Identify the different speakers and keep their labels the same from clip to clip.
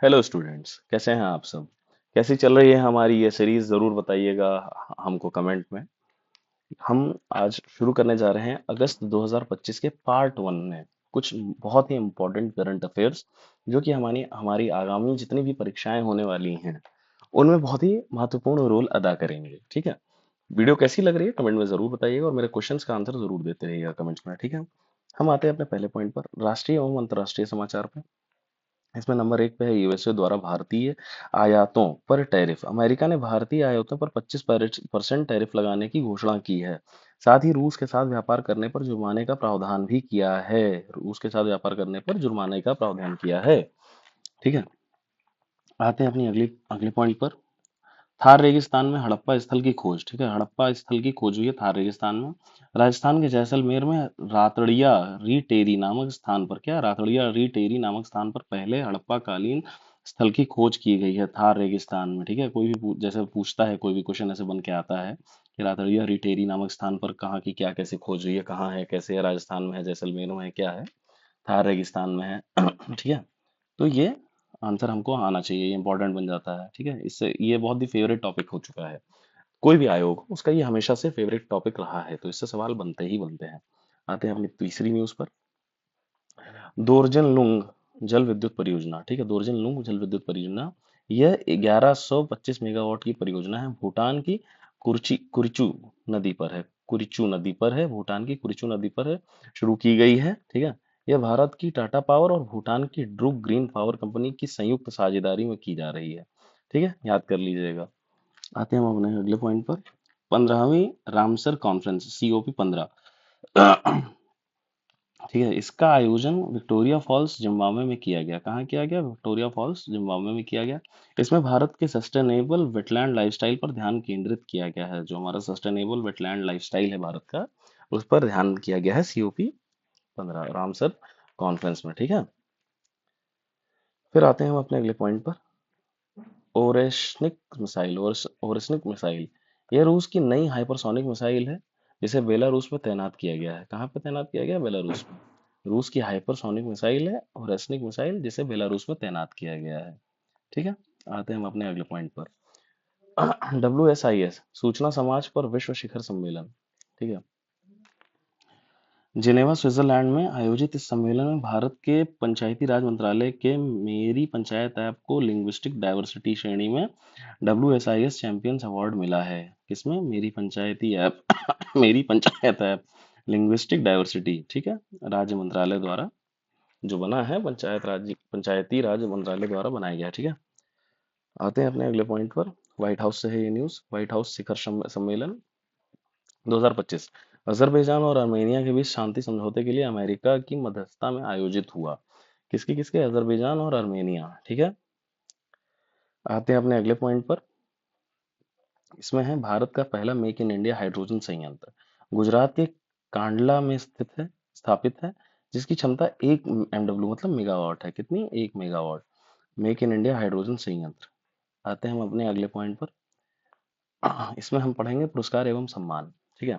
Speaker 1: Hello students, कैसे हैं आप सब? कैसी चल रही है हमारी ये सीरीज? ज़रूर बताइएगा हमको कमेंट में। हम आज शुरू करने जा रहे हैं अगस्त 2025 के पार्ट वन में कुछ बहुत ही इम्पोर्टेंट करंट अफेयर्स, जो कि हमारी हमारी आगामी जितनी भी परीक्षाएं होने वाली हैं उनमें बहुत ही महत्वपूर्ण रोल अदा करेंगे। ठीक है? वीडियो कैसी लग रही है कमेंट में ज़रूर बताइएगा और मेरे क्वेश्चंस का आंसर ज़रूर देते रहिएगा कमेंट्स में। ठीक है? हम आते हैं अपने पहले पॉइंट पर, राष्ट्रीय एवं अंतर्राष्ट्रीय समाचार पे। इसमें नंबर एक पे है यूएसए द्वारा भारतीय आयातों पर टैरिफ। अमेरिका ने भारतीय आयातों पर 25% टैरिफ लगाने की घोषणा की है। साथ ही रूस के साथ व्यापार करने पर जुर्माने का प्रावधान भी किया है। रूस के साथ व्यापार करने पर जुर्माने का प्रावधान किया है। ठीक है, आते हैं अपनी अगली अगले पॉइंट पर। थार रेगिस्तान में हड़प्पा स्थल की खोज। ठीक है, हड़प्पा स्थल की खोज हुई है थार रेगिस्तान में। राजस्थान के जैसलमेर में रातड़िया री टेरी नामक स्थान पर, क्या रातड़िया री टेरी नामक स्थान पर पहले हड़प्पा कालीन स्थल की खोज की गई है थार रेगिस्तान में। ठीक है, कोई भी जैसे पूछता है, कोई भी क्वेश्चन ऐसे बन के आता है कि रातड़िया री टेरी नामक स्थान पर कहाँ की क्या कैसे खोज हुई है, कहाँ है, कैसे है, राजस्थान में है, जैसलमेर में है, क्या है, थार रेगिस्तान में है। ठीक है, तो ये आंसर हमको आना चाहिए, ये इंपॉर्टेंट बन जाता है। ठीक है, इससे ये बहुत ही फेवरेट टॉपिक हो चुका है। कोई भी आयोग हो, उसका ये हमेशा से फेवरेट टॉपिक रहा है, तो इससे सवाल बनते ही बनते हैं। आते हैं अपनी तीसरी न्यूज पर। दोरजन लुंग जल विद्युत परियोजना। ठीक है, दोरजन लुंग जल विद्युत परियोजना, यह 1125 मेगावाट की परियोजना है। भूटान की कुरिचू नदी पर है। कुरिचू नदी पर है, भूटान की कुरिचू नदी पर है, शुरू की गई है। ठीक है, यह भारत की टाटा पावर और भूटान की ड्रुक ग्रीन पावर कंपनी की संयुक्त साझेदारी में की जा रही है। ठीक है, याद कर लीजिएगा। आते हैं हम अपने अगले पॉइंट पर। 15वीं रामसर कॉन्फ्रेंस COP 15। ठीक है, इसका आयोजन विक्टोरिया फॉल्स जिम्बाब्वे में किया गया। कहाँ किया गया? विक्टोरिया फॉल्स जिम्बाब्वे में किया गया। इसमें भारत के सस्टेनेबल वेटलैंड लाइफस्टाइल पर ध्यान केंद्रित किया गया है। जो हमारा सस्टेनेबल वेटलैंड लाइफस्टाइल है भारत का, उस पर ध्यान किया गया है COP 15 रामसर कॉन्फ्रेंस में। ठीक है, फिर आते हैं हम अपने अगले पॉइंट पर। Oreshnik missile. ओरेशनिक मिसाइल, यह रूस की नई हाइपरसोनिक मिसाइल है, जिसे बेलारूस में तैनात किया गया है। कहाँ पे तैनात किया गया है? बेलारूस में। रूस की हाइपरसोनिक मिसाइल है ओरेशनिक मिसाइल, जिसे बेलारूस में तैनात किया गया है। ठीक है, आते हैं हम अपने अगले पॉइंट पर। WSIS सूचना समाज पर विश्व शिखर सम्मेलन। ठीक है, जिनेवा स्विट्जरलैंड में आयोजित इस सम्मेलन में भारत के पंचायती राज मंत्रालय के मेरी पंचायत ऐप को लिंग्विस्टिक डाइवर्सिटी श्रेणी में WSIS चैंपियंस अवार्ड मिला है। किसमें? मेरी पंचायती ऐप। मेरी पंचायत ऐप लिंग्विस्टिक डाइवर्सिटी। ठीक है, राज्य मंत्रालय द्वारा जो बना है, पंचायती राज मंत्रालय द्वारा बनाया गया है। ठीक है, आते हैं अपने अगले पॉइंट पर। व्हाइट हाउस से है ये न्यूज़। व्हाइट हाउस शिखर सम्मेलन 2025 अजरबैजान और आर्मेनिया के बीच शांति समझौते के लिए अमेरिका की मध्यस्थता में आयोजित हुआ। किसके किसके? अजरबैजान और आर्मेनिया। ठीक है, आते हैं अपने अगले पॉइंट पर। इसमें है भारत का पहला मेक इन इंडिया हाइड्रोजन संयंत्र, गुजरात के कांडला में स्थित है, स्थापित है, जिसकी क्षमता 1 MW मतलब मेगावाट है। कितनी? 1 megawatt. Make in India hydrogen संयंत्र। आते हैं हम अपने अगले पॉइंट पर। इसमें हम पढ़ेंगे पुरस्कार एवं सम्मान। ठीक है,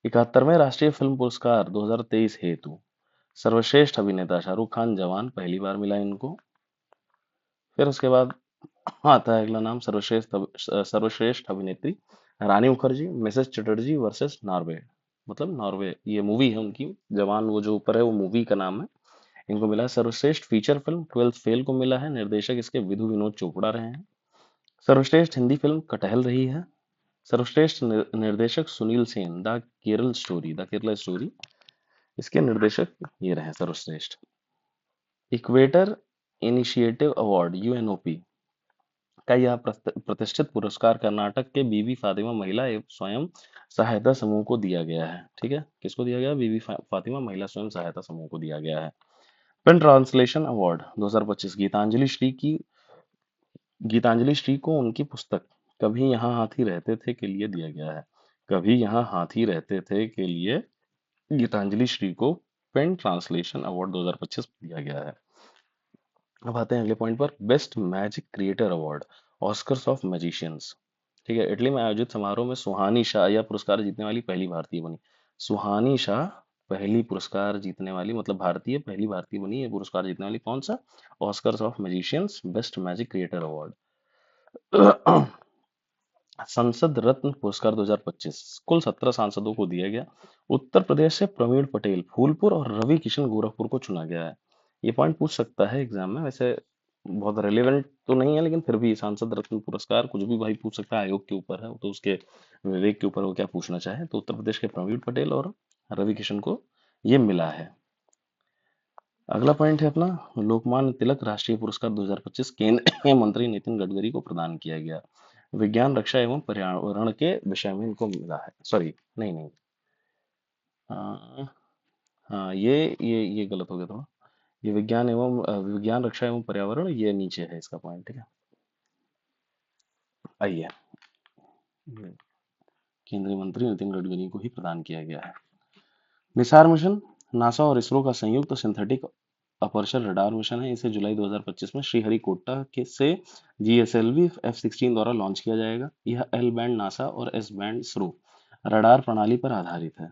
Speaker 1: 71वें राष्ट्रीय फिल्म पुरस्कार 2023 हेतु सर्वश्रेष्ठ अभिनेता शाहरुख खान, जवान, पहली बार मिला इनको। फिर उसके बाद आता है अगला नाम, सर्वश्रेष्ठ अभिनेत्री Rani Mukerji, Mrs Chatterjee versus Norway, मतलब नॉर्वे, ये मूवी है उनकी जवान, वो जो ऊपर है वो मूवी का नाम है। इनको मिला है सर्वश्रेष्ठ फीचर फिल्म 12th फेल को मिला है, निर्देशक इसके विधु विनोद चोपड़ा रहे हैं। सर्वश्रेष्ठ हिंदी फिल्म कटहल रही है। सर्वश्रेष्ठ निर्देशक सुनील सेन, द केरला स्टोरी, इसके निर्देशक ये रहे सर्वश्रेष्ठ। इक्वेटर इनिशिएटिव अवार्ड UNOP का यह प्रतिष्ठित पुरस्कार कर्नाटक के बीबी फातिमा महिला एवं स्वयं सहायता समूह को दिया गया है। ठीक है, किसको दिया गया? बीबी फातिमा महिला स्वयं सहायता समूह को दिया गया है। Pen translation award 2025 Geetanjali Shree को उनकी पुस्तक कभी यहाँ हाथी रहते थे के लिए दिया गया है। कभी यहाँ हाथी रहते थे के लिए गीतांजलि श्री को पेन ट्रांसलेशन अवार्ड 2025 दिया गया है। अब आते हैं अगले पॉइंट पर। Best magic creator award Oscars of magicians. ठीक है, इटली में आयोजित समारोह में सुहानी शाह यह पुरस्कार जीतने वाली पहली भारतीय बनी। सुहानी शाह पहली पुरस्कार जीतने वाली, मतलब भारतीय, पहली भारतीय बनी ये पुरस्कार जीतने वाली, कौन सा? Oscars of magicians best magic creator award. संसद रत्न पुरस्कार 2025 कुल 17 सांसदों को दिया गया। उत्तर प्रदेश से प्रवीण पटेल फूलपुर और रवि किशन गोरखपुर को चुना गया है। ये पॉइंट पूछ सकता है एग्जाम में, वैसे बहुत रेलेवेंट तो नहीं है, लेकिन फिर भी सांसद रत्न पुरस्कार कुछ भी भाई पूछ सकता है, आयोग के ऊपर है तो उसके विवेक के ऊपर वो क्या पूछना चाहे। तो उत्तर प्रदेश के प्रवीण पटेल और रवि किशन को ये मिला है। अगला पॉइंट है अपना, लोकमान्य तिलक राष्ट्रीय पुरस्कार 2025 केंद्रीय मंत्री नितिन गडकरी को प्रदान किया गया। विज्ञान रक्षा एवं पर्यावरण के विषय में इनको मिला है, सॉरी नहीं नहीं, हाँ हाँ, ये गलत हो गया थोड़ा। ये विज्ञान एवं विज्ञान रक्षा एवं पर्यावरण ये नीचे है इसका पॉइंट, ठीक है। आइए, केंद्रीय मंत्री नितिन गडकरी को ही प्रदान किया गया है। निसार मिशन नासा और इसरो का संयुक्त सिंथेटिक अपर्चर रडार मिशन है। इसे जुलाई 2025 में श्रीहरिकोटा के से GSLV F-16 द्वारा लॉन्च किया जाएगा। यह एल बैंड नासा और एस बैंड इसरो रडार प्रणाली पर आधारित है।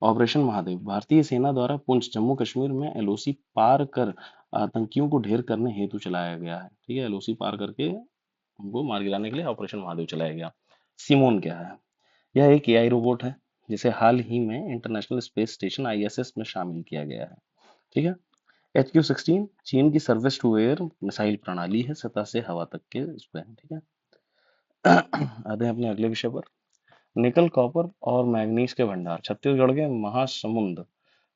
Speaker 1: ऑपरेशन महादेव भारतीय सेना द्वारा पुंछ जम्मू कश्मीर में LOC पार कर आतंकियों को ढेर करने हेतु चलाया गया है। ठीक है, LOC पार करके उनको मार गिराने के लिए ऑपरेशन महादेव चलाया गया। सिमोन क्या है? यह एक AI रोबोट है जिसे हाल ही में इंटरनेशनल स्पेस स्टेशन ISS में शामिल किया गया है। ठीक है। HQ-16 चीन की सर्विस टू एयर मिसाइल प्रणाली है, सतह से हवा तक के उस पे है। ठीक है। आते हैं अपने अगले विषय पर। निकल, कॉपर और मैग्नीज के भंडार छत्तीसगढ़ के महासमुंद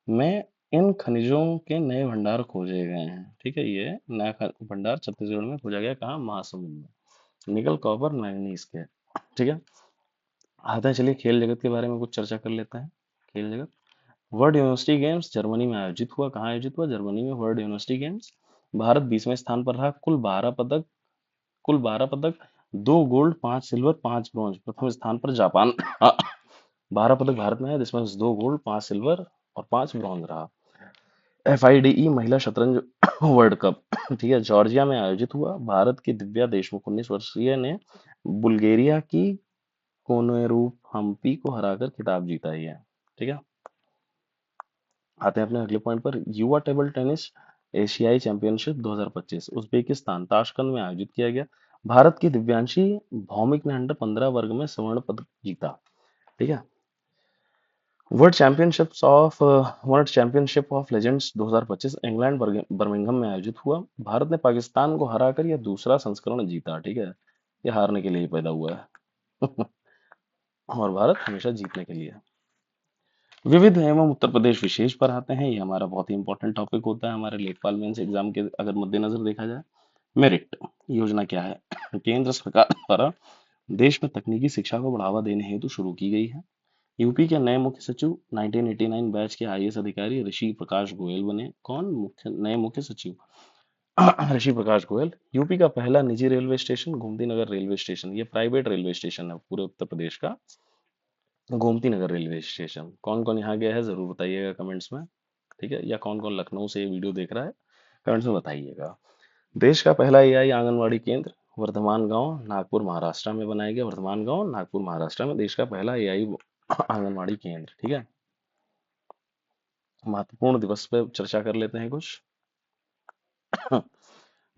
Speaker 1: में इन खनिजों के नए भंडार खोजे गए हैं। ठीक है, ये नया भंडार छत्तीसगढ़ में खोजा गया, कहाँ? महासमुंद में। निकल, कॉपर, मैग्नीज के। ठीक है। आते हैं, चलिए खेल जगत के बारे में कुछ चर्चा कर लेते हैं। खेल जगत, वर्ल्ड यूनिवर्सिटी गेम्स जर्मनी में आयोजित हुआ। कहाँ आयोजित हुआ? जर्मनी में वर्ल्ड यूनिवर्सिटी गेम्स। भारत 20वें स्थान पर रहा। कुल 12 पदक, 2 गोल्ड, 5 सिल्वर, 5 ब्रॉन्ज। प्रथम स्थान पर जापान 12 पदक भारत में है, जिसमें से 2 गोल्ड, 5 सिल्वर और 5 ब्रॉन्ज रहा। FIDE महिला शतरंज वर्ल्ड कप ठीक है, जॉर्जिया में आयोजित हुआ। भारत की दिव्या देशमुख 19 वर्षीय ने बुल्गारिया की कोनेरूप हम्पी को हराकर खिताब जीता ही है। ठीक है। आते हैं अपने अगले पॉइंट पर। युवा टेबल टेनिस एशियाई चैंपियनशिप 2025 उज्बेकिस्तान ताशकंद में आयोजित किया गया। भारत की दिव्यांशी भौमिक ने अंडर 15 वर्ग में स्वर्ण पदक जीता। ठीक है। World championship of legends 2025 England Birmingham में आयोजित हुआ। भारत ने पाकिस्तान को हराकर यह दूसरा संस्करण जीता। ठीक है, यह हारने के लिए ही पैदा हुआ है और भारत हमेशा जीतने के लिए है। विविध एवं उत्तर प्रदेश विशेष पर आते हैं। ये हमारा बहुत ही इंपॉर्टेंट टॉपिक होता है हमारे लेखपाल मेंस एग्जाम के अगर मद्देनजर देखा जाए। मेरिट योजना क्या है? केंद्र सरकार द्वारा देश में तकनीकी शिक्षा को बढ़ावा देने हेतु शुरू की गई है। यूपी के नए मुख्य सचिव 1989 बैच के IAS अधिकारी ऋषि प्रकाश गोयल बने। कौन नए मुख्य सचिव? ऋषि प्रकाश गोयल। यूपी का पहला निजी railway station Gomti Nagar railway station, ये प्राइवेट रेलवे स्टेशन है पूरे उत्तर प्रदेश का, गोमती नगर रेलवे स्टेशन। कौन कौन यहाँ गया है जरूर बताइएगा कमेंट्स में। ठीक है, या कौन कौन लखनऊ से ये वीडियो देख रहा है कमेंट्स में बताइएगा। देश का पहला AI आंगनवाड़ी केंद्र वर्धमान गांव नागपुर महाराष्ट्र में बनाया गया। वर्धमान गांव नागपुर महाराष्ट्र में देश का पहला AI आंगनवाड़ी केंद्र। ठीक है। महत्वपूर्ण दिवस पे चर्चा कर लेते हैं कुछ।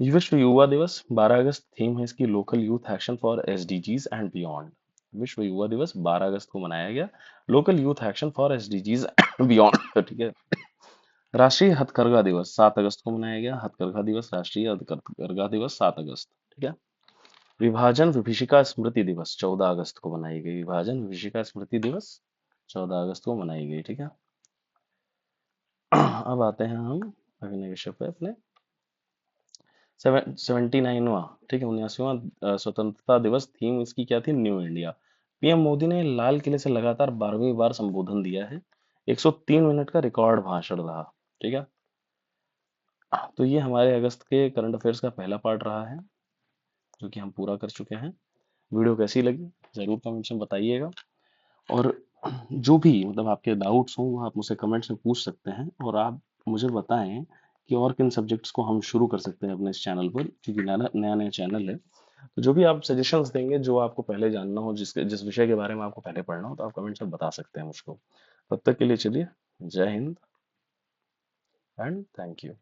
Speaker 1: विश्व युवा दिवस 12 अगस्त, थीम है इसकी local youth action for SDGs and beyond. विश्व युवा दिवस 12 अगस्त को मनाया गया, local youth action for SDGs and beyond. ठीक है। राष्ट्रीय हथकरघा दिवस 7 अगस्त को मनाया गया। हथकरघा दिवस, राष्ट्रीय हथकरघा दिवस 7 अगस्त। ठीक है। विभाजन विभीषिका स्मृति दिवस 14 अगस्त को मनाई गई। विभाजन विभीषिका स्मृति दिवस 14 अगस्त को मनाई गई। ठीक है। अब आते हैं हम अगले विषय पे अपने। 79वां, ठीक है, 79वां स्वतंत्रता दिवस, थीम इसकी क्या थी? New India. PM मोदी ने लाल किले से लगातार 12वीं बार संबोधन दिया है। 103 मिनट का रिकॉर्ड भाषण रहा। ठीक है। तो ये हमारे अगस्त के करंट अफेयर्स का पहला पार्ट रहा है जो कि हम पूरा कर चुके हैं। वीडियो कैसी लगी जरूर कमेंट्स में बताइएगा, और जो भी मतलब आपके डाउट्स हों वो आप मुझसे कमेंट्स में पूछ सकते हैं, और आप मुझे बताएं कि और किन सब्जेक्ट्स को हम शुरू कर सकते हैं अपने इस चैनल पर, क्योंकि नया नया चैनल है। तो जो भी आप सजेशंस देंगे, जो आपको पहले जानना हो, जिस विषय के बारे में आपको पहले पढ़ना हो, तो आप कमेंट्स में बता सकते हैं मुझको। तब तक के लिए चलिए, जय हिंद एंड थैंक यू।